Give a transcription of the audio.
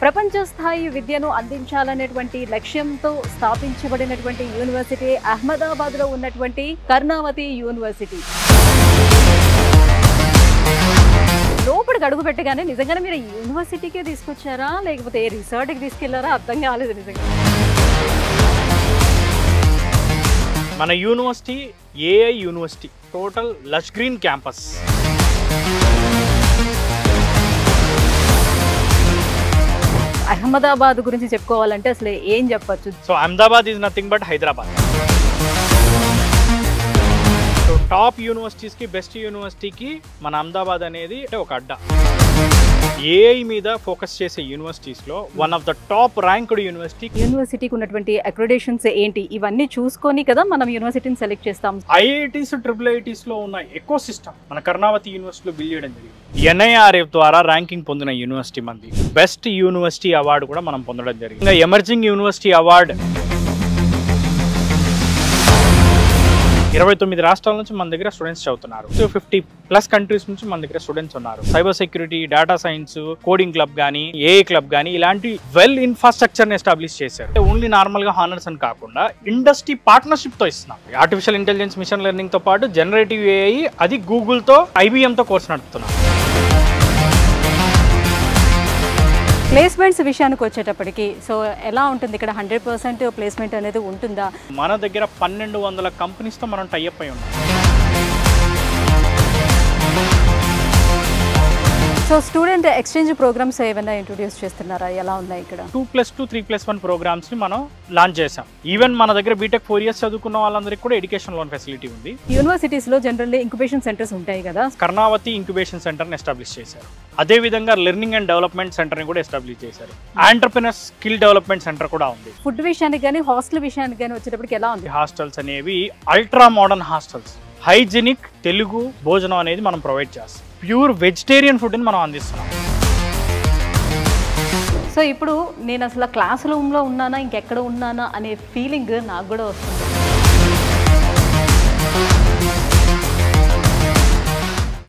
ప్రపంచ స్థాయి విద్యను అందించాలనేటువంటి లక్ష్యంతో స్థాపించబడినటువంటి యూనివర్సిటీ అహ్మదాబాద్లో ఉన్నటువంటి కర్ణావతి యూనివర్సిటీ. లోపలికి అడుగు పెట్టగానే నిజంగానే మీరు యూనివర్సిటీకే తీసుకొచ్చారా లేకపోతే ఏ రిసార్ట్కి తీసుకెళ్లారా అర్థం కాలేదు నిజంగా. మన university AI university, total lush green campus. Ahmedabad గురించి చెప్పుకోవాలంటే అసలు ఏం చెప్పచ్చు? So Ahmedabad is nothing but Hyderabad. So top యూనివర్సిటీస్కి, బెస్ట్ యూనివర్సిటీకి మన అహ్మదాబాద్ అనేది ఒక అడ్డా. ఏఐ మీద ఫోకస్ చేసే యూనివర్సిటీస్లో one of the top ranked university. యూనివర్సిటీకి ఉన్నటువంటి అక్రిడేషన్స్ ఏంటి, ఇవన్నీ చూసుకొని కదా మనం యూనివర్సిటీని సెలెక్ట్ చేస్తాం. ఐఐటీస్, ట్రిపుల్ ఐఐటీస్లో ఉన్న ఎకో సిస్టమ్ మన కర్ణావతి యూనివర్సిటీలో బిల్డ్ చేయడం జరిగింది. NIRF ద్వారా ర్యాంకింగ్ పొందిన యూనివర్సిటీ మంది. బెస్ట్ యూనివర్సిటీ అవార్డు కూడా మనం పొందడం జరిగింది. ఇంకా ఎమర్జింగ్ యూనివర్సిటీ అవార్డు 29 రాష్ట్రాల నుంచి మన దగ్గర స్టూడెంట్స్ చదువుతున్నారు. 50+ కంట్రీస్ నుంచి మన దగ్గర స్టూడెంట్స్ ఉన్నారు. Cyber security, data science, coding club కానీ, ఏఐ క్లబ్ కానీ ఇలాంటి వెల్ ఇన్ఫ్రాస్ట్రక్చర్ ని ఎస్టాబ్లిష్ చేశారు. ఓన్లీ నార్మల్ గా హానర్స్ అని కాకుండా ఇండస్ట్రీ పార్ట్నర్షిప్ తో ఇస్తున్నాం. ఆర్టిఫిషియల్ ఇంటెలిజెన్స్, మిషన్ లెర్నింగ్ తో పాటు జనరేటివ్ ఏఐ, అది గూగుల్ తో, IBM తో కోర్స్ నడుపుతున్నాం. ప్లేస్మెంట్స్ విషయానికి వచ్చేటప్పటికి సో ఎలా ఉంటుంది ఇక్కడ? 100% ప్లేస్మెంట్ అనేది ఉంటుందా? మన దగ్గర 1200 కంపెనీస్తో మనం టైఅప్ అయి ఉన్నాం. సో స్టూడెంట్ ఎక్స్చేంజ్ ప్రోగ్రామ్స్ ఏమైనా ఇంట్రొడ్యూస్ చేస్తున్నారా? ఎలా ఉన్నాయి ఇక్కడ? 2+2, 3+1 ప్రోగ్రామ్స్ ని మనం లాంచ్ చేసాం. ఈవెన్ మన దగ్గర బీటెక్ 4 years చదువుకున్న వాళ్ళందరికీ కూడా ఎడ్యుకేషన్ లోన్ ఫెసిలిటీ ఉంది. యూనివర్సిటీస్ లో జనరల్లీ ఇంక్యుబేషన్ సెంటర్స్ ఉంటాయి కదా. కర్ణావతి ఇంక్యుబేషన్ సెంటర్ ని ఎస్టాబ్లిష్ చేశారు. అదే విధంగా లెర్నింగ్ అండ్ డెవలప్మెంట్ సెంటర్ ని కూడా ఎస్టాబ్లిష్ చేశారు. ఆంటర్‌ప్రెన్యూర్ స్కిల్ డెవలప్మెంట్ సెంటర్ కూడా ఉంది. ఫుడ్ విషయానికి కానీ, హాస్టల్ విషయానికి కానీ వచ్చేటప్పటికి ఎలా ఉంది? హాస్టల్స్ అనేవి ultra modern hostels. Hygienic Telugu భోజనం అనేది మనం ప్రొవైడ్ చేస్తాం. ప్యూర్ వెజిటేరియన్ ఫుడ్ని మనం అందిస్తున్నాం. సో ఇప్పుడు నేను అసలు క్లాస్ రూమ్లో ఉన్నానా ఇంకెక్కడ ఉన్నానా అనే ఫీలింగ్ నాకు కూడా వస్తుంది.